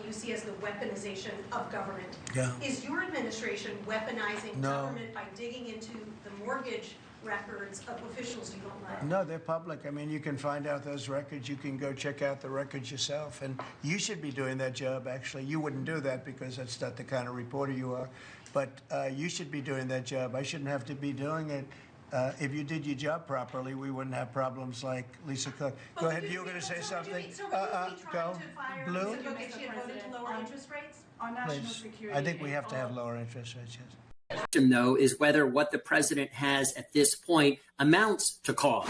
you see as the weaponization of government. Yeah. Is your administration weaponizing No. government by digging into the mortgage records of officials you don't like? No, they're public. I mean, you can find out those records. You can go check out the records yourself. And you should be doing that job, actually. You wouldn't do that because that's not the kind of reporter you are. But you should be doing that job. I shouldn't have to be doing it. If you did your job properly, we wouldn't have problems like Lisa Cook. Go ahead. You were going to say something? So would you be trying Go. to fire Blue? Lisa Cook if she had voted to lower interest rates? On national Please. security. I think we have to have lower interest rates, yes. Question, though, is whether what the president has at this point amounts to cause.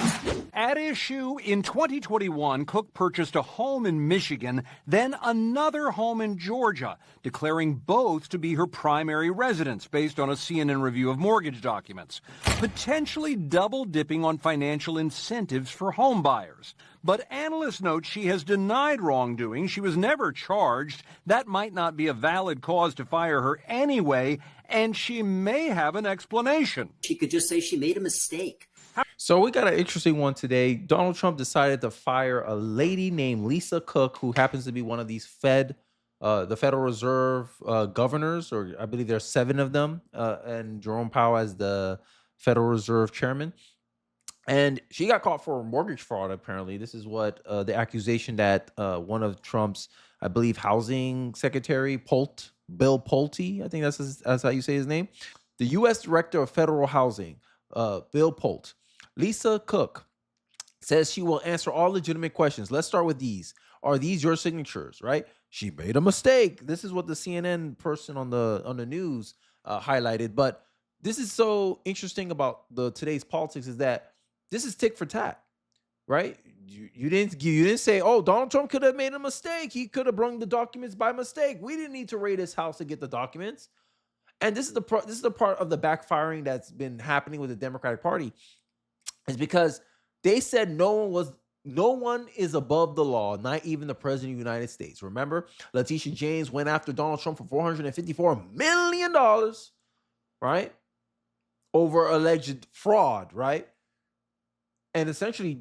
At issue in 2021, Cook purchased a home in Michigan, then another home in Georgia, declaring both to be her primary residence based on a CNN review of mortgage documents, potentially double dipping on financial incentives for home buyers. But analysts note she has denied wrongdoing. She was never charged. That might not be a valid cause to fire her anyway, and she may have an explanation. She could just say she made a mistake. So we got an interesting one today. Donald Trump decided to fire a lady named Lisa Cook, who happens to be one of these the Federal Reserve governors, or I believe there are 7 of them, and Jerome Powell as the Federal Reserve chairman. And she got caught for mortgage fraud, apparently. This is what the accusation that one of Trump's, I believe, housing secretary, Bill Pulte, I think that's how you say his name. The U.S. Director of Federal Housing, Bill Pulte. Lisa Cook says she will answer all legitimate questions. Let's start with these. Are these your signatures, right? She made a mistake. This is what the CNN person on the news highlighted. But this is so interesting about today's politics is that this is tick for tat, right? You didn't say, oh, Donald Trump could have made a mistake. He could have brought the documents by mistake. We didn't need to raid his house to get the documents. And this is the part of the backfiring that's been happening with the Democratic Party, is because they said no one is above the law, not even the president of the United States. Remember, Letitia James went after Donald Trump for $454 million, right? Over alleged fraud, right? And essentially,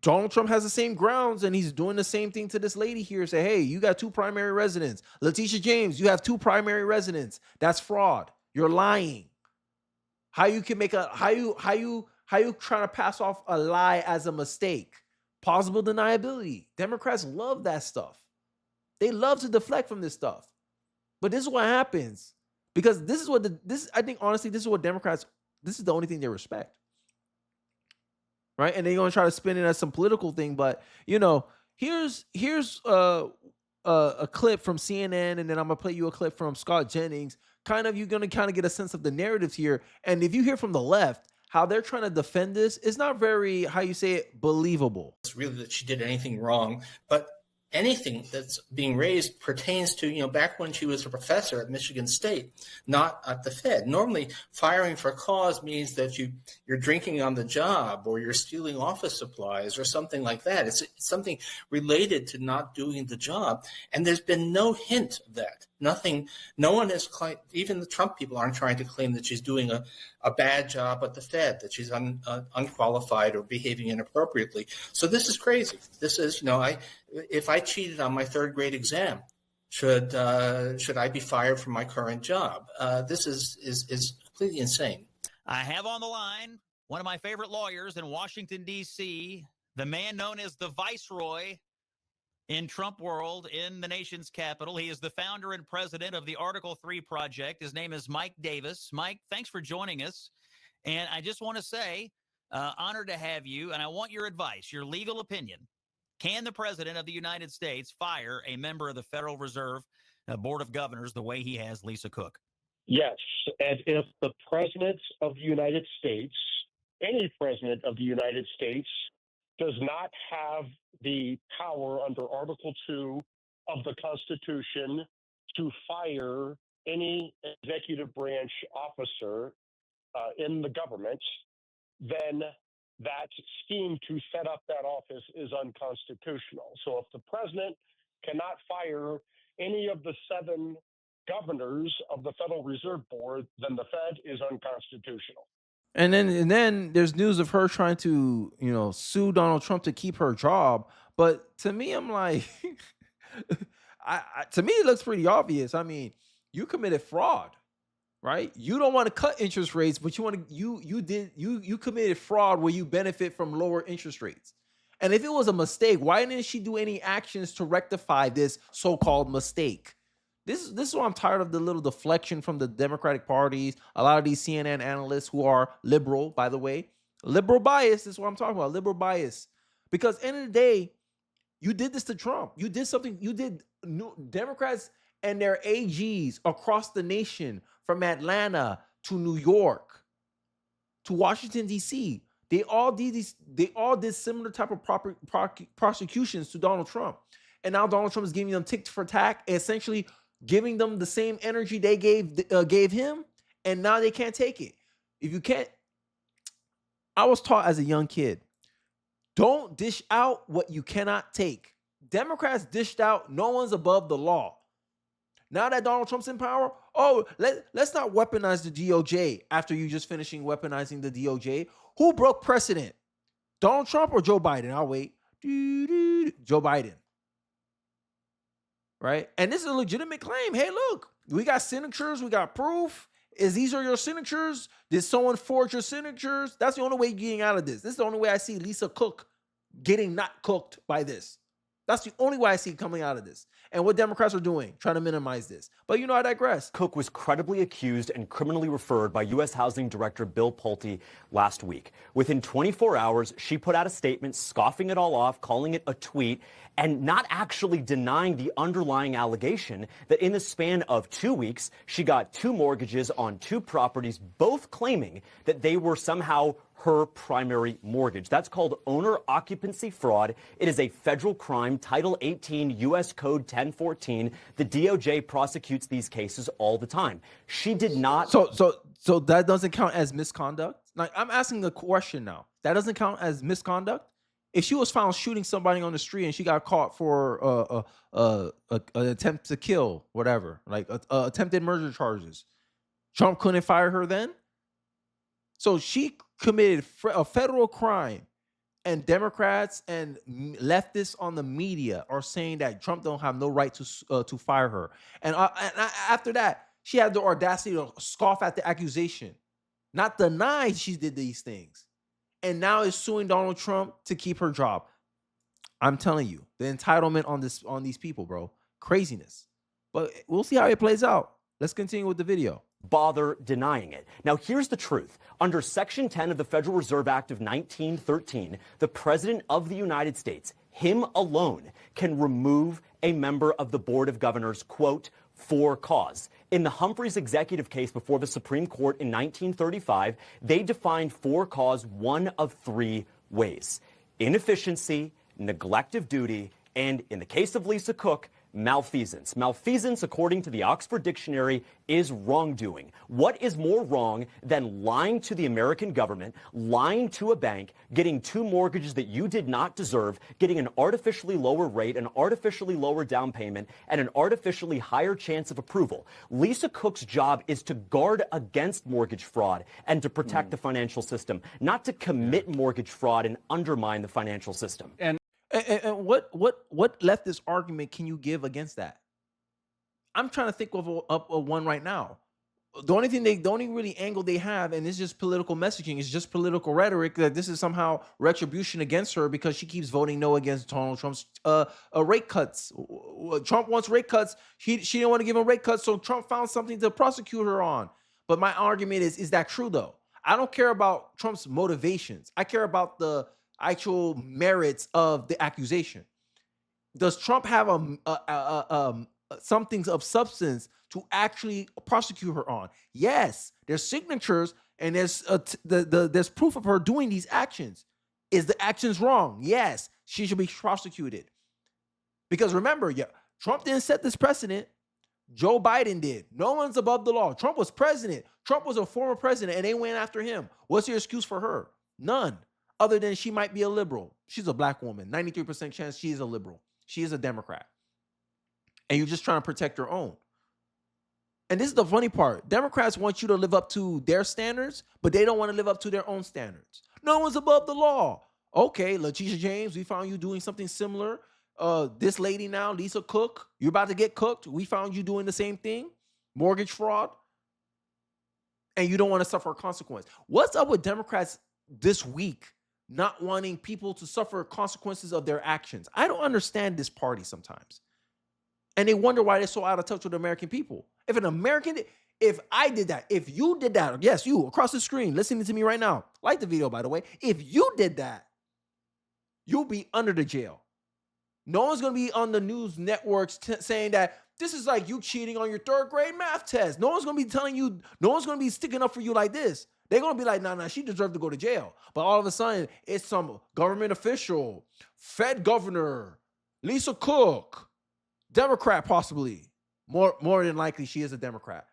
Donald Trump has the same grounds, and he's doing the same thing to this lady here. Say, hey, you got 2 primary residents. Letitia James, you have 2 primary residents. That's fraud. You're lying. How you trying to pass off a lie as a mistake? Plausible deniability. Democrats love that stuff. They love to deflect from this stuff. But this is what happens, because I think honestly, this is what Democrats. This is the only thing they respect. Right, and they're gonna try to spin it as some political thing, but here's a clip from CNN, and then I'm gonna play you a clip from Scott Jennings. You're gonna get a sense of the narratives here, and if you hear from the left how they're trying to defend this, it's not very, how you say it, believable. It's really that she did anything wrong, but anything that's being raised pertains to, back when she was a professor at Michigan State, not at the Fed. Normally, firing for cause means that you're drinking on the job, or you're stealing office supplies or something like that. It's something related to not doing the job. And there's been no hint of that. Nothing, no one has claimed, even the Trump people aren't trying to claim that she's doing a bad job at the Fed, that she's unqualified or behaving inappropriately. So this is crazy. This is, if I cheated on my 3rd grade exam, should I be fired from my current job? This is completely insane. I have on the line one of my favorite lawyers in Washington, D.C., the man known as the Viceroy in Trump world, in the nation's capital. He is the founder and president of the Article 3 Project. His name is Mike Davis. Mike, thanks for joining us. And I just want to say, honored to have you, and I want your advice, your legal opinion. Can the president of the United States fire a member of the Federal Reserve Board of Governors the way he has Lisa Cook? Yes. And if the president of the United States, any president of the United States, does not have the power under Article 2 of the Constitution to fire any executive branch officer in the government, then that scheme to set up that office is unconstitutional. So if the president cannot fire any of the 7 governors of the Federal Reserve Board, then the Fed is unconstitutional. And then there's news of her trying to, sue Donald Trump to keep her job. But to me, I'm like, to me, it looks pretty obvious. I mean, you committed fraud, right? You don't want to cut interest rates, but you committed fraud where you benefit from lower interest rates. And if it was a mistake, why didn't she do any actions to rectify this so-called mistake? This is why I'm tired of the little deflection from the Democratic parties. A lot of these CNN analysts who are liberal, by the way, liberal bias is what I'm talking about. Liberal bias, because end of the day, you did this to Trump. You did something. You did Democrats and their AGs across the nation, from Atlanta to New York to Washington, D.C. They all did similar type of prosecutions to Donald Trump. And now Donald Trump is giving them tick for tack, essentially giving them the same energy they gave him. And now they can't take it. If you can't, I was taught as a young kid, don't dish out what you cannot take. Democrats dished out, no one's above the law. Now that Donald Trump's in power, let's not weaponize the DOJ after you just finishing weaponizing the DOJ. Who broke precedent? Donald Trump or Joe Biden? I'll wait. Joe Biden. Right? And this is a legitimate claim. Hey, look, we got signatures, we got proof. These are your signatures? Did someone forge your signatures? That's the only way you're getting out of this. This is the only way I see Lisa Cook getting not cooked by this. That's the only way I see coming out of this. And what Democrats are doing, trying to minimize this. But I digress. Cook was credibly accused and criminally referred by U.S. Housing Director Bill Pulte last week. Within 24 hours, she put out a statement scoffing it all off, calling it a tweet, and not actually denying the underlying allegation that in the span of 2 weeks, she got 2 mortgages on 2 properties, both claiming that they were somehow her primary mortgage. That's called owner occupancy fraud. It is a federal crime, Title 18 U.S. Code 1014. The DOJ prosecutes these cases all the time. She did not. So that doesn't count as misconduct? Like, I'm asking the question now. That doesn't count as misconduct? If she was found shooting somebody on the street and she got caught for an attempt to kill, whatever, like attempted murder charges, Trump couldn't fire her then? So she committed a federal crime, and Democrats and leftists on the media are saying that Trump don't have no right to fire her. And after that, she had the audacity to scoff at the accusation, not deny she did these things, and now is suing Donald Trump to keep her job. I'm telling you, the entitlement on these people, bro, craziness. But we'll see how it plays out. Let's continue with the video. Bother denying it. Now, here's the truth. Under Section 10 of the Federal Reserve Act of 1913, the President of the United States, him alone, can remove a member of the Board of Governors, quote, for cause. In the Humphreys executive case before the Supreme Court in 1935, they defined for cause one of 3 ways: inefficiency, neglect of duty, and in the case of Lisa Cook, malfeasance. Malfeasance, according to the Oxford Dictionary, is wrongdoing. What is more wrong than lying to the American government, lying to a bank, getting 2 mortgages that you did not deserve, getting an artificially lower rate, an artificially lower down payment, and an artificially higher chance of approval? Lisa Cook's job is to guard against mortgage fraud and to protect the financial system, not to commit mortgage fraud and undermine the financial system. And what leftist argument can you give against that? I'm trying to think of one right now. The only really angle they have, and it's just political messaging, it's just political rhetoric, that this is somehow retribution against her because she keeps voting no against Donald Trump's rate cuts. Trump wants rate cuts. She didn't want to give him rate cuts, so Trump found something to prosecute her on. But my argument is that true though? I don't care about Trump's motivations. I care about the actual merits of the accusation. Does Trump have something of substance to actually prosecute her on? Yes, there's signatures and there's proof of her doing these actions. Is the actions wrong? Yes, she should be prosecuted. Because remember, Trump didn't set this precedent. Joe Biden did. No one's above the law. Trump was president. Trump was a former president, and they went after him. What's your excuse for her? None. Other than she might be a liberal. She's a black woman. 93% chance she is a liberal. She is a Democrat. And you're just trying to protect your own. And this is the funny part. Democrats want you to live up to their standards, but they don't want to live up to their own standards. No one's above the law. Okay, Letitia James, we found you doing something similar. this lady now, Lisa Cook, you're about to get cooked. We found you doing the same thing, mortgage fraud, and you don't want to suffer a consequence. What's up with Democrats this week not wanting people to suffer consequences of their actions? I don't understand this party sometimes. And they wonder why they're so out of touch with the American people. If an American, if I did that, if you did that, yes, you across the screen listening to me right now, like the video, by the way, if you did that, you'll be under the jail. No one's going to be on the news networks saying that this is like you cheating on your third grade math test. No one's going to be telling you, no one's going to be sticking up for you like this. They're going to be like, nah, she deserved to go to jail. But all of a sudden, it's some government official, Fed governor, Lisa Cook, Democrat possibly. More than likely, she is a Democrat.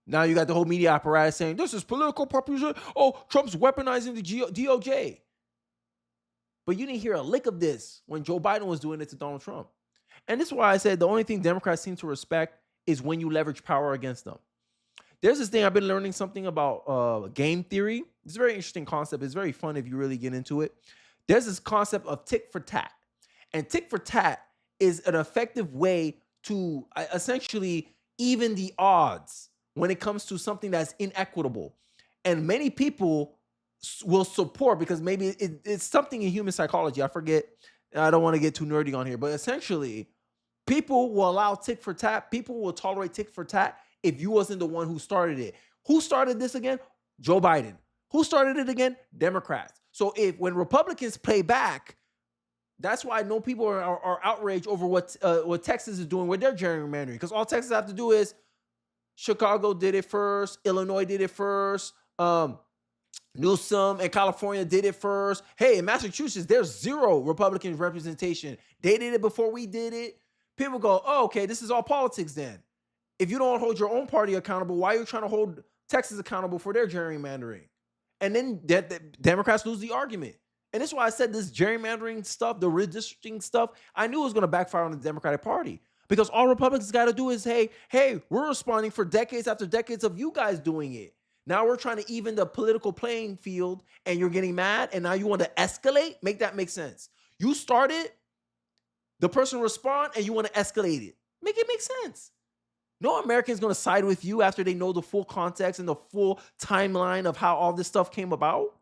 Now you got the whole media apparatus saying, this is political populism. Oh, Trump's weaponizing the DOJ. But you didn't hear a lick of this when Joe Biden was doing it to Donald Trump. And this is why I said the only thing Democrats seem to respect is when you leverage power against them. There's this thing, I've been learning something about game theory. It's a very interesting concept. It's very fun if you really get into it. There's this concept of tick for tat. And tick for tat is an effective way to essentially even the odds when it comes to something that's inequitable. And many people will support, because maybe it's something in human psychology. I forget. I don't want to get too nerdy on here, but essentially, people will allow tick for tat. People will tolerate tick for tat if you wasn't the one who started it. Who started this again? Joe Biden. Who started it again? Democrats. So when Republicans play back, that's why no people are outraged over what Texas is doing with their gerrymandering, because all Texas have to do is Chicago did it first, Illinois did it first, Newsom and California did it first. Hey, in Massachusetts, there's 0 Republican representation. They did it before we did it. People go, oh, okay, this is all politics then. If you don't hold your own party accountable, why are you trying to hold Texas accountable for their gerrymandering? And then the Democrats lose the argument. And that's why I said this gerrymandering stuff, the redistricting stuff, I knew it was going to backfire on the Democratic Party. Because all Republicans got to do is, hey, we're responding for decades after decades of you guys doing it. Now we're trying to even the political playing field, and you're getting mad, and now you want to escalate? Make that make sense. You started, the person respond, and you want to escalate it. Make it make sense. No American's going to side with you after they know the full context and the full timeline of how all this stuff came about.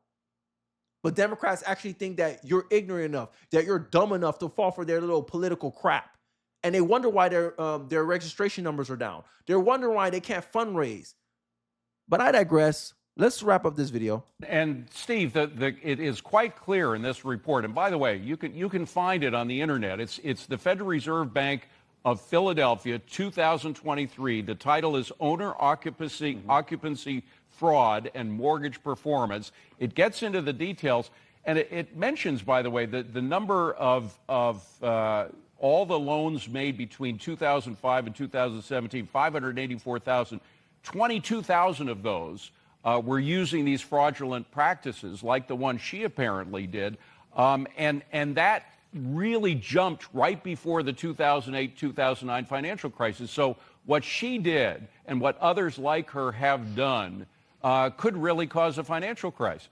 But Democrats actually think that you're ignorant enough, that you're dumb enough to fall for their little political crap. And they wonder why their registration numbers are down. They're wondering why they can't fundraise. But I digress. Let's wrap up this video. And Steve, it is quite clear in this report. And by the way, you can find it on the internet. It's the Federal Reserve Bank of Philadelphia, 2023. The title is Owner Occupancy Fraud and Mortgage Performance. It gets into the details, and it mentions, by the way, the number of all the loans made between 2005 and 2017, 584,000. 22,000 of those were using these fraudulent practices, like the one she apparently did, and that really jumped right before the 2008-2009 financial crisis. So what she did and what others like her have done could really cause a financial crisis.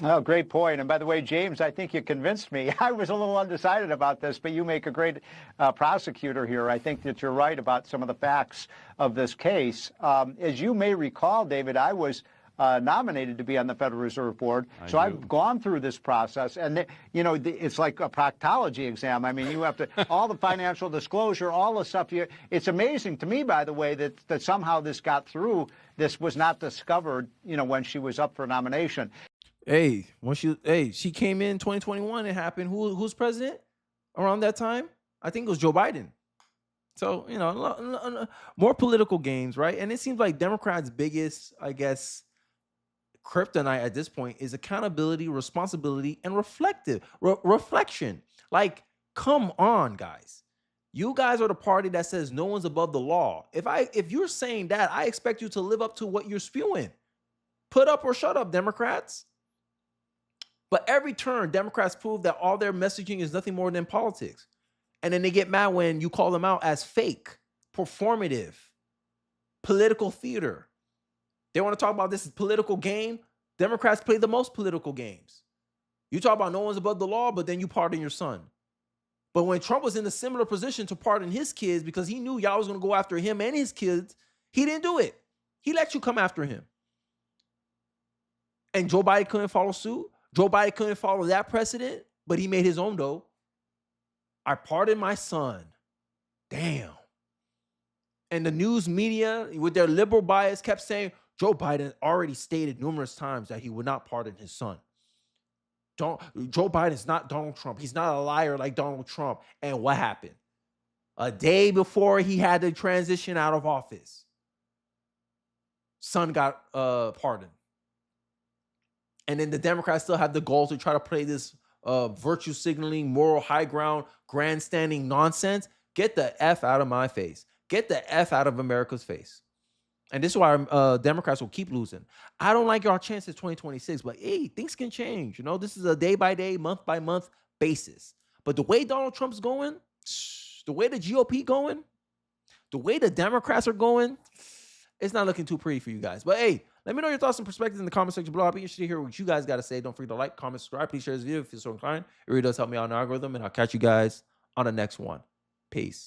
Oh, great point. And by the way, James, I think you convinced me. I was a little undecided about this, but you make a great prosecutor here. I think that you're right about some of the facts of this case. As you may recall, David, I was nominated to be on the Federal Reserve Board. I've gone through this process, and it's like a proctology exam. I mean, you have to, all the financial disclosure, all the stuff. It's amazing to me, by the way, that somehow this got through. This was not discovered, when she was up for nomination. Hey, she came in 2021. It happened. Who's president around that time? I think it was Joe Biden. So, more political games, right? And it seems like Democrats' biggest, I guess, kryptonite at this point is accountability, responsibility, and reflection. Like, come on, guys. You guys are the party that says no one's above the law. If you're saying that, I expect you to live up to what you're spewing. Put up or shut up, Democrats. But every turn, Democrats prove that all their messaging is nothing more than politics. And then they get mad when you call them out as fake, performative, political theater. They want to talk about this political game. Democrats play the most political games. You talk about no one's above the law, but then you pardon your son. But when Trump was in a similar position to pardon his kids because he knew y'all was going to go after him and his kids, he didn't do it. He let you come after him. And Joe Biden couldn't follow suit. Joe Biden couldn't follow that precedent, but he made his own though. I pardoned my son. Damn. And the news media, with their liberal bias, kept saying Joe Biden already stated numerous times that he would not pardon his son. Joe Biden is not Donald Trump. He's not a liar like Donald Trump. And what happened? A day before he had to transition out of office, son got pardoned. And then the Democrats still have the goal to try to play this virtue signaling, moral high ground, grandstanding nonsense. Get the F out of my face. Get the F out of America's face. And this is why Democrats will keep losing. I don't like our chances 2026, but hey, things can change. You know, this is a day by day, month by month basis. But the way Donald Trump's going, the way the GOP going, the way the Democrats are going, it's not looking too pretty for you guys. But hey, let me know your thoughts and perspectives in the comment section below. I'll be interested to hear what you guys got to say. Don't forget to like, comment, subscribe. Please share this video if you're so inclined. It really does help me out in the algorithm. And I'll catch you guys on the next one. Peace.